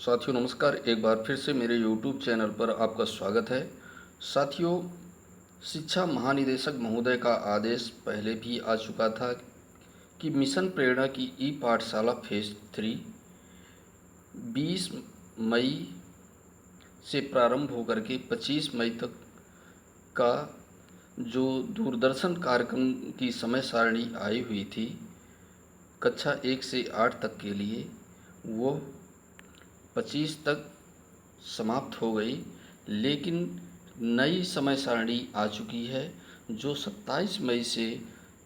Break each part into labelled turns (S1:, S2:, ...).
S1: साथियों नमस्कार। एक बार फिर से मेरे YouTube चैनल पर आपका स्वागत है। साथियों, शिक्षा महानिदेशक महोदय का आदेश पहले भी आ चुका था कि मिशन प्रेरणा की ई पाठशाला फेज 3 20 मई से प्रारंभ होकर के 25 मई तक का जो दूरदर्शन कार्यक्रम की समय सारणी आई हुई थी कक्षा 1 से 8 तक के लिए, वो 25 तक समाप्त हो गई। लेकिन नई समय सारणी आ चुकी है जो 27 मई से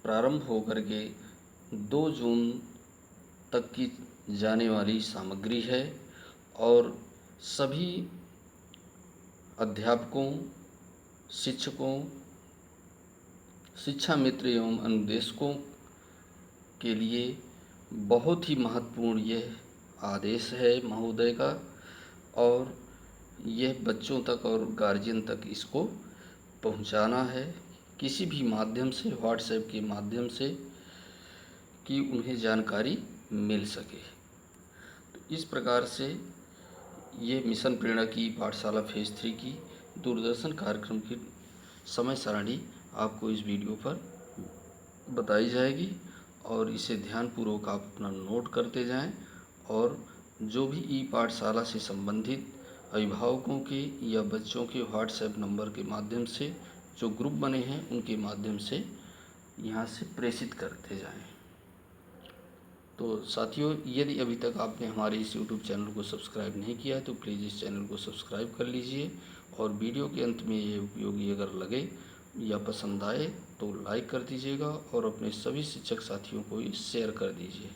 S1: प्रारंभ होकर के 2 जून तक की जाने वाली सामग्री है और सभी अध्यापकों, शिक्षकों, शिक्षा मित्र एवं अनुदेशकों के लिए बहुत ही महत्वपूर्ण यह आदेश है महोदय का। और यह बच्चों तक और गार्जियन तक इसको पहुंचाना है किसी भी माध्यम से, व्हाट्सएप के माध्यम से, कि उन्हें जानकारी मिल सके। तो इस प्रकार से ये मिशन प्रेरणा की पाठशाला फेज 3 की दूरदर्शन कार्यक्रम की समय सारणी आपको इस वीडियो पर बताई जाएगी और इसे ध्यानपूर्वक आप अपना नोट करते जाएं। और जो भी ई पाठशाला से संबंधित अभिभावकों के या बच्चों के व्हाट्सएप नंबर के माध्यम से जो ग्रुप बने हैं उनके माध्यम से यहाँ से प्रेषित करते जाएं। तो साथियों, यदि अभी तक आपने हमारे इस यूट्यूब चैनल को सब्सक्राइब नहीं किया है तो प्लीज़ इस चैनल को सब्सक्राइब कर लीजिए और वीडियो के अंत में ये उपयोगी अगर लगे या पसंद आए तो लाइक कर दीजिएगा और अपने सभी शिक्षक साथियों को ये शेयर कर दीजिए।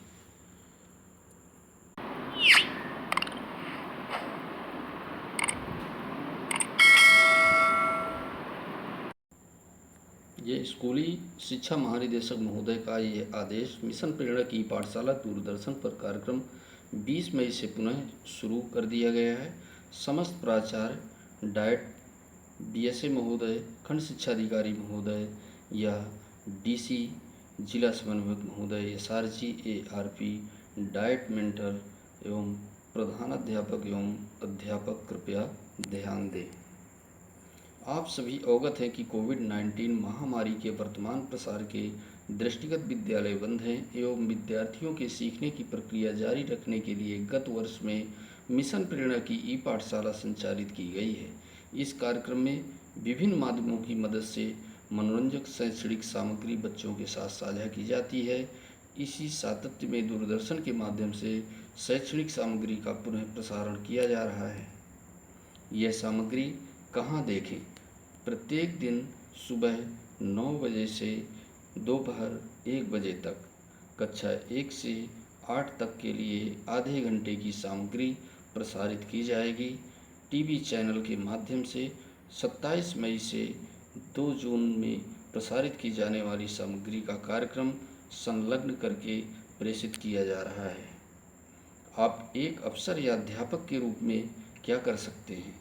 S1: ये स्कूली शिक्षा महानिदेशक महोदय का ये आदेश मिशन प्रेरणा की पाठशाला दूरदर्शन पर कार्यक्रम 20 मई से पुनः शुरू कर दिया गया है। समस्त प्राचार्य, डायट, बीएसए महोदय, खंड शिक्षा अधिकारी महोदय या डीसी, जिला समन्वयक महोदय, एसआरजी, एआरपी, डायट मेंटर एवं प्रधानाध्यापक एवं अध्यापक कृपया ध्यान दें। आप सभी अवगत हैं कि कोविड-19 महामारी के वर्तमान प्रसार के दृष्टिगत विद्यालय बंद हैं एवं विद्यार्थियों के सीखने की प्रक्रिया जारी रखने के लिए गत वर्ष में मिशन प्रेरणा की ई पाठशाला संचालित की गई है। इस कार्यक्रम में विभिन्न माध्यमों की मदद से मनोरंजक शैक्षणिक सामग्री बच्चों के साथ साझा की जाती है। इसी सातत्य में दूरदर्शन के माध्यम से शैक्षणिक सामग्री का पुनः प्रसारण किया जा रहा है। यह सामग्री कहाँ देखें? प्रत्येक दिन सुबह 9 बजे से दोपहर 1 बजे तक कक्षा 1 से 8 तक के लिए आधे घंटे की सामग्री प्रसारित की जाएगी। टीवी चैनल के माध्यम से 27 मई से 2 जून में प्रसारित की जाने वाली सामग्री का कार्यक्रम संलग्न करके प्रेषित किया जा रहा है। आप एक अफसर या अध्यापक के रूप में क्या कर सकते हैं?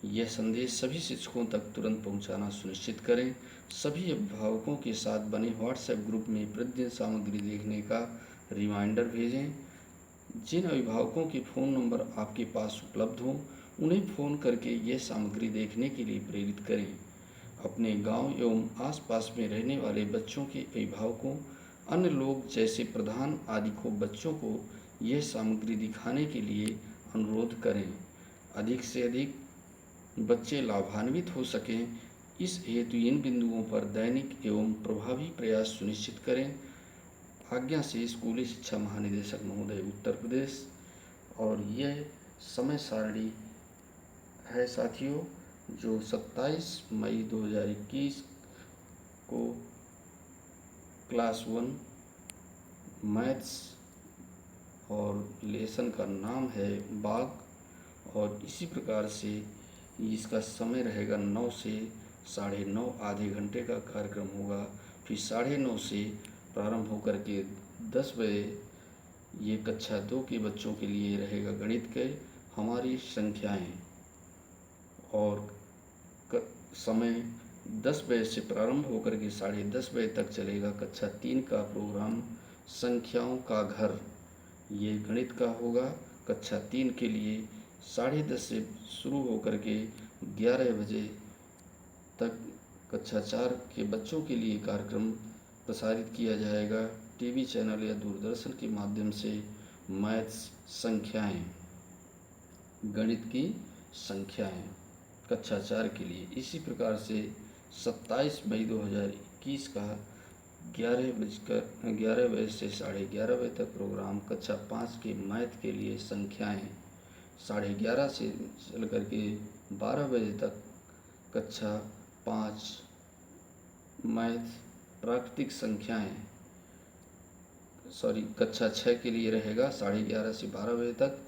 S1: यह संदेश सभी शिक्षकों तक तुरंत पहुंचाना सुनिश्चित करें। सभी अभिभावकों के साथ बने व्हाट्सएप ग्रुप में प्रतिदिन सामग्री देखने का रिमाइंडर भेजें। जिन अभिभावकों के फ़ोन नंबर आपके पास उपलब्ध हों उन्हें फ़ोन करके यह सामग्री देखने के लिए प्रेरित करें। अपने गांव एवं आसपास में रहने वाले बच्चों के अभिभावकों, अन्य लोग जैसे प्रधान आदि को बच्चों को यह सामग्री दिखाने के लिए अनुरोध करें। अधिक से अधिक बच्चे लाभान्वित हो सकें, इस हेतु इन बिंदुओं पर दैनिक एवं प्रभावी प्रयास सुनिश्चित करें। आज्ञा से स्कूली शिक्षा महानिदेशक महोदय, उत्तर प्रदेश। और यह समय सारणी है साथियों जो 27 मई 2021 को क्लास 1 मैथ्स और लेसन का नाम है बाघ। और इसी प्रकार से इसका समय रहेगा 9 से 9:30, आधे घंटे का कार्यक्रम होगा। फिर 9:30 से प्रारंभ होकर के 10 बजे ये कक्षा 2 के बच्चों के लिए रहेगा गणित के हमारी संख्याएं। और समय 10 बजे से प्रारंभ होकर के 10:30 बजे तक चलेगा कक्षा 3 का प्रोग्राम, संख्याओं का घर। ये गणित का होगा कक्षा 3 के लिए। 10:30 से शुरू होकर के 11 बजे तक कक्षा 4 के बच्चों के लिए कार्यक्रम प्रसारित किया जाएगा टीवी चैनल या दूरदर्शन के माध्यम से। मैथ्स संख्याएं, गणित की संख्याएं कक्षा 4 के लिए। इसी प्रकार से 27 मई 2021 का 11 बजे से 11:30 बजे तक प्रोग्राम कक्षा 5 के मैथ के लिए संख्याएं 11:30 से चल कर के 12 बजे तक कक्षा 5 मैथ प्राकृतिक संख्याएं कक्षा 6 के लिए रहेगा 11:30 से 12 बजे तक,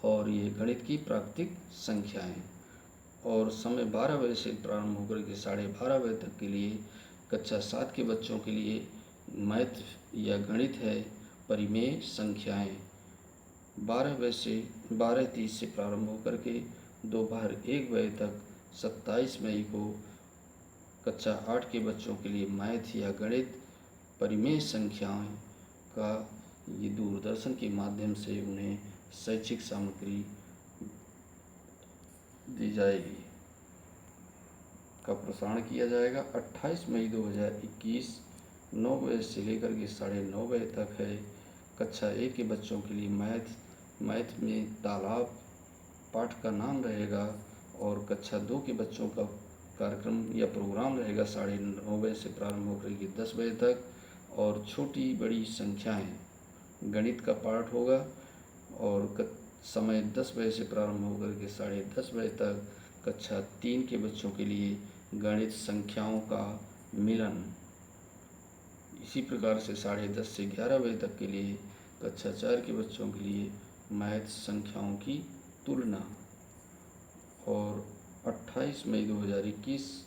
S1: और ये गणित की प्राकृतिक संख्याएं। और समय 12 बजे से प्रारंभ होकर के 12:30 बजे तक के लिए कक्षा 7 के बच्चों के लिए मैथ या गणित है परिमेय संख्याएं। 12 बजे से 12:30 से प्रारंभ होकर के दोपहर 1 बजे तक 27 मई को कक्षा 8 के बच्चों के लिए मैथ या गणित परिमेय संख्याएं का ये दूरदर्शन के माध्यम से उन्हें शैक्षिक सामग्री दी जाएगी का प्रसारण किया जाएगा। 28 मई 2021 9 बजे से लेकर के 9:30 बजे तक है कक्षा 1 के बच्चों के लिए मैथ में तालाब पाठ का नाम रहेगा, और कक्षा 2 के बच्चों का कार्यक्रम या प्रोग्राम रहेगा 9:30 बजे से प्रारंभ होकर के 10 बजे तक। और छोटी बड़ी संख्याएं गणित का पाठ होगा, और समय 10 बजे से प्रारंभ होकर के 10:30 बजे तक कक्षा 3 के बच्चों के लिए गणित संख्याओं का मिलन। इसी प्रकार से 10:30 से 11 बजे तक के लिए कक्षा 4 के बच्चों के लिए मैथ संख्याओं की तुलना। और 28 मई 2021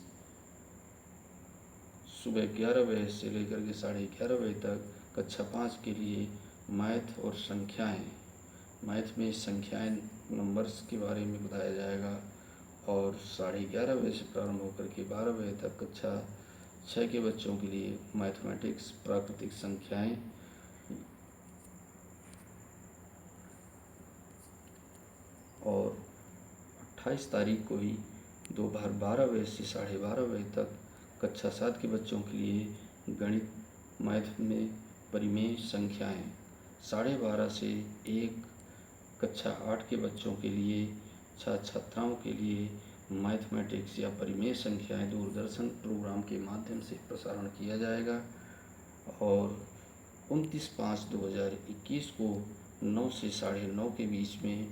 S1: सुबह 11 बजे से लेकर के 11:30 बजे तक कक्षा 5 के लिए मैथ और संख्याएं, मैथ में संख्याएं नंबर्स के बारे में बताया जाएगा। और 11:30 बजे से प्रारंभ होकर के 12 बजे तक कक्षा 6 के बच्चों के लिए मैथमेटिक्स प्राकृतिक संख्याएं। और 28 तारीख को ही दोपहर 12 बजे से 12:30 बजे तक कक्षा 7 के बच्चों के लिए गणित मैथ में परिमेय संख्याएं। 12:30 से 1 कक्षा 8 के बच्चों के लिए छात्राओं के लिए मैथमेटिक्स या परिमेय संख्याएं दूरदर्शन प्रोग्राम के माध्यम से प्रसारण किया जाएगा। और 29/5/2021 को 9 से 9:30 के बीच में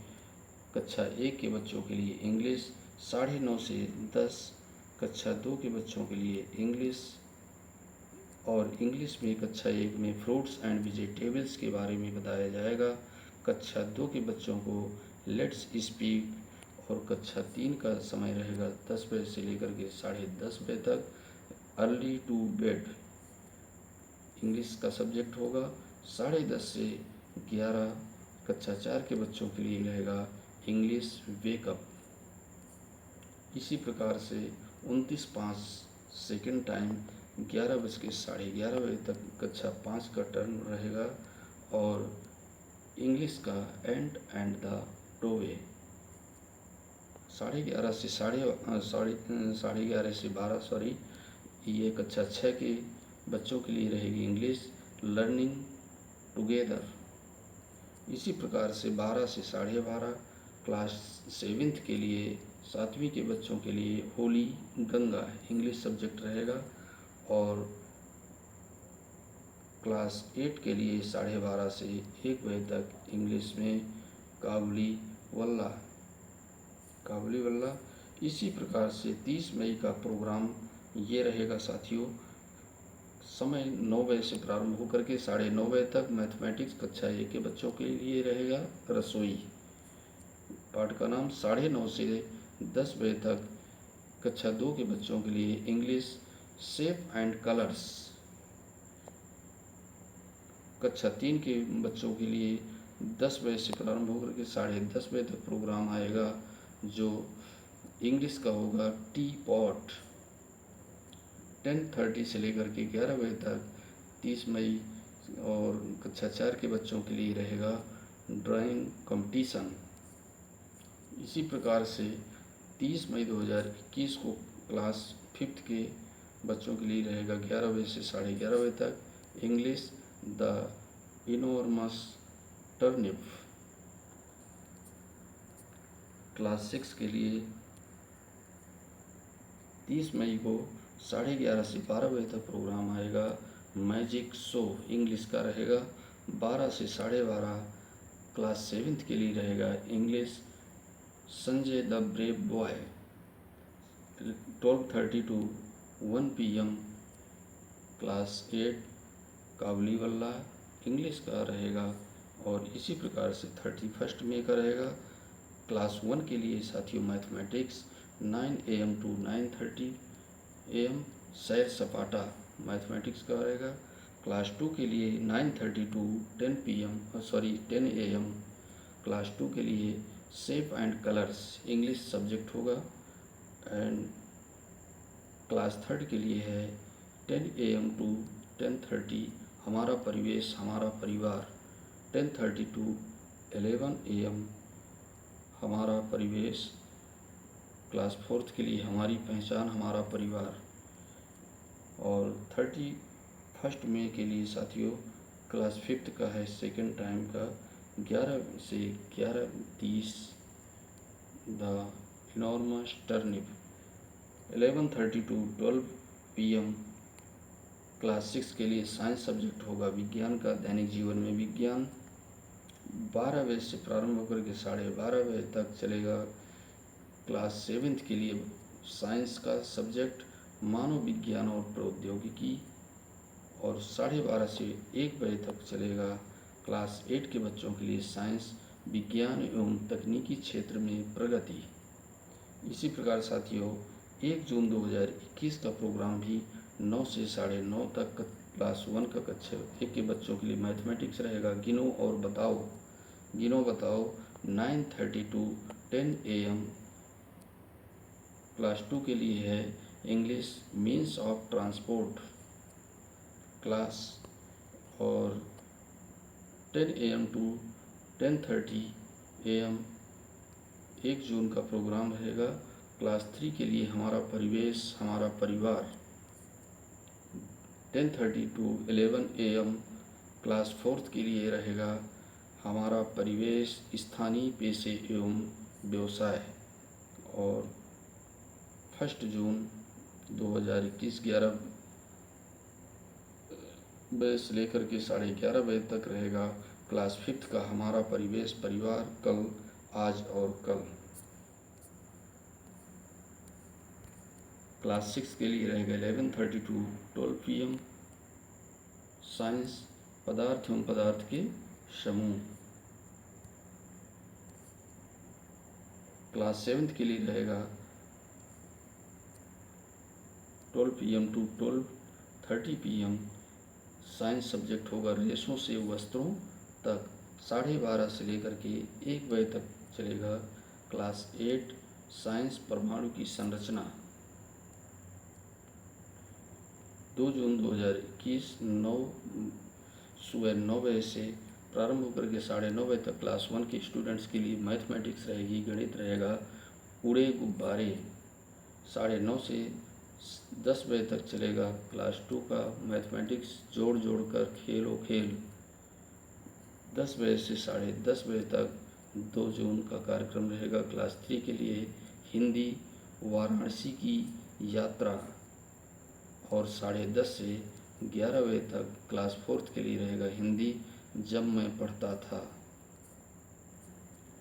S1: कक्षा 1 के बच्चों के लिए इंग्लिश, 9:30 से 10 कक्षा 2 के बच्चों के लिए इंग्लिश। और इंग्लिश में कक्षा 1 में फ्रूट्स एंड वेजिटेबल्स के बारे में बताया जाएगा। कक्षा 2 के बच्चों को लेट्स स्पीक। और कक्षा 3 का समय रहेगा 10 बजे से लेकर के 10:30 बजे तक अर्ली टू बेड इंग्लिश का सब्जेक्ट होगा। 10:30 से 11 कक्षा 4 के बच्चों के लिए रहेगा इंग्लिश वेकअप। इसी प्रकार से 29/5 सेकेंड टाइम 11:11 बजे तक कक्षा 5 का टर्न रहेगा, और इंग्लिश का एंड द टोवे 11:30 से 11:30 से 12 ये कक्षा 6 के बच्चों के लिए रहेगी इंग्लिश लर्निंग टुगेदर। इसी प्रकार से 12 से 12:30 क्लास 7th के लिए 7वीं के बच्चों के लिए होली गंगा इंग्लिश सब्जेक्ट रहेगा। और क्लास 8 के लिए 12:30 से 1 बजे तक इंग्लिश में काबुली वल्ला। इसी प्रकार से 30 मई का प्रोग्राम ये रहेगा साथियों। समय 9 बजे से प्रारंभ होकर के 9:30 बजे तक मैथमेटिक्स कक्षा 1 के बच्चों के लिए रहेगा रसोई। पाठ का नाम 9:30 से 10 बजे तक कक्षा 2 के बच्चों के लिए इंग्लिश शेप एंड कलर्स। कक्षा 3 के बच्चों के लिए 10 बजे से प्रारंभ होकर के 10:30 बजे तक प्रोग्राम आएगा जो इंग्लिश का होगा टी पॉट। 10:30 से लेकर के 11 बजे तक 30 मई और कक्षा 4 के बच्चों के लिए रहेगा ड्राइंग कंपटीशन। इसी प्रकार से 30 मई 2021 को क्लास 5th के बच्चों के लिए रहेगा 11 बजे से 11:30 बजे तक English the enormous turnip. Class 6 के लिए 30 मई को 11:30 से 12 बजे तक प्रोग्राम आएगा मैजिक शो, इंग्लिश का रहेगा। 12 से 12:30 क्लास 7th के लिए रहेगा English Sanjay the brave boy. 12:30 to 1 PM class 8 Kabuliwala, English का रहेगा। और इसी प्रकार से 31 मई का रहेगा क्लास 1 के लिए साथियों मैथमेटिक्स 9 AM to 9:30 AM सैर सपाटा मैथमेटिक्स का रहेगा। क्लास 2 के लिए 9:30 to 10 AM क्लास 2 के लिए shape and colours English subject होगा। एंड क्लास 3 के लिए है 10 AM to 10:30 हमारा परिवेश हमारा परिवार। 10:30 to 11 AM हमारा परिवेश। क्लास 4th के लिए हमारी पहचान हमारा परिवार। और 31 मई के लिए साथियों क्लास 5th का है सेकेंड टाइम का 11 से 11:30 the enormous turnip. 11:30 to 12 PM class 6 के लिए साइंस सब्जेक्ट होगा विज्ञान का, दैनिक जीवन में विज्ञान। 12 बजे से प्रारंभ होकर के 12:30 बजे तक चलेगा क्लास 7th के लिए साइंस का सब्जेक्ट मानव विज्ञान और प्रौद्योगिकी। और 12:30 से 1 बजे तक चलेगा क्लास 8 के बच्चों के लिए साइंस विज्ञान एवं तकनीकी क्षेत्र में प्रगति। इसी प्रकार साथियों 1 जून 2021 का प्रोग्राम भी 9 से 9:30 तक क्लास 1 का कक्षा 1 के बच्चों के लिए मैथमेटिक्स रहेगा गिनो और बताओ। गिनो बताओ 9:30 to 10 AM क्लास 2 के लिए है English means of transport class. और 10 AM to 10:30 AM 1 जून का प्रोग्राम रहेगा क्लास 3 के लिए हमारा परिवेश हमारा परिवार। 10:30 to 11 AM क्लास 4th के लिए रहेगा हमारा परिवेश स्थानीय पेशे एवं व्यवसाय। और 1 जून 2021 11 बजे से लेकर के 11:30 बजे तक रहेगा क्लास 5th का हमारा परिवेश परिवार कल आज और कल। क्लास 6 के लिए रहेगा 11:30 to 12 PM साइंस पदार्थ एवं पदार्थ के समूह। क्लास 7th के लिए रहेगा 12 PM to 12:30 PM science subject होगा रेशों से वस्त्रों तक। 12:30 से लेकर के 1 बजे तक चलेगा क्लास 8 साइंस परमाणु की संरचना। 2 जून 2021 सुबह 9 बजे से प्रारंभ होकर के 9:30 बजे तक क्लास 1 के स्टूडेंट्स के लिए मैथमेटिक्स रहेगी, गणित रहेगा उड़े गुब्बारे। 9:30 से 10 बजे तक चलेगा क्लास 2 का मैथमेटिक्स जोड़ जोड़ कर खेलो खेल। 10 बजे से 10:30 बजे तक 2 जून का कार्यक्रम रहेगा क्लास 3 के लिए हिंदी वाराणसी की यात्रा। और 10:30 से 11 बजे तक क्लास 4th के लिए रहेगा हिंदी जब मैं पढ़ता था।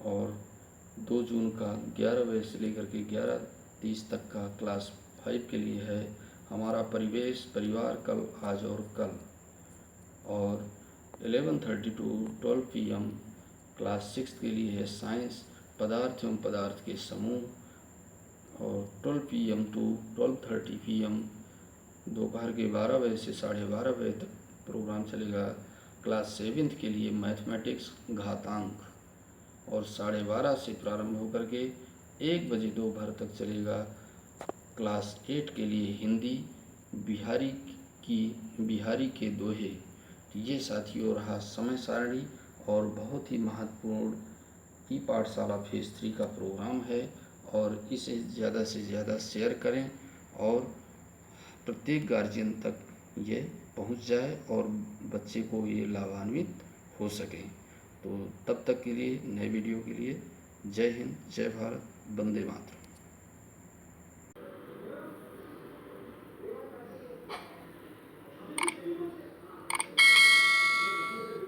S1: और 2 जून का 11 बजे से लेकर के 11:30 तक का क्लास 5 के लिए है हमारा परिवेश परिवार कल आज और कल। और 11:30 to 12 PM क्लास 6 के लिए है साइंस पदार्थ एवं पदार्थ के समूह। और 12 PM to 12:30 PM दोपहर के 12 बजे से 12:30 बजे तक प्रोग्राम चलेगा क्लास 7th के लिए मैथमेटिक्स घातांक। और 12:30 से प्रारंभ होकर के 1 बजे दोपहर तक चलेगा क्लास 8 के लिए हिंदी बिहारी के दोहे। ये साथियों रहा समय सारणी और बहुत ही महत्वपूर्ण ई पाठशाला फेज़ 3 का प्रोग्राम है और इसे ज़्यादा से ज़्यादा शेयर करें और प्रत्येक गार्जियन तक ये पहुंच जाए और बच्चे को ये लाभान्वित हो सके। तो तब तक के लिए नए वीडियो के लिए जय हिंद, जय भारत, वंदे मातरम।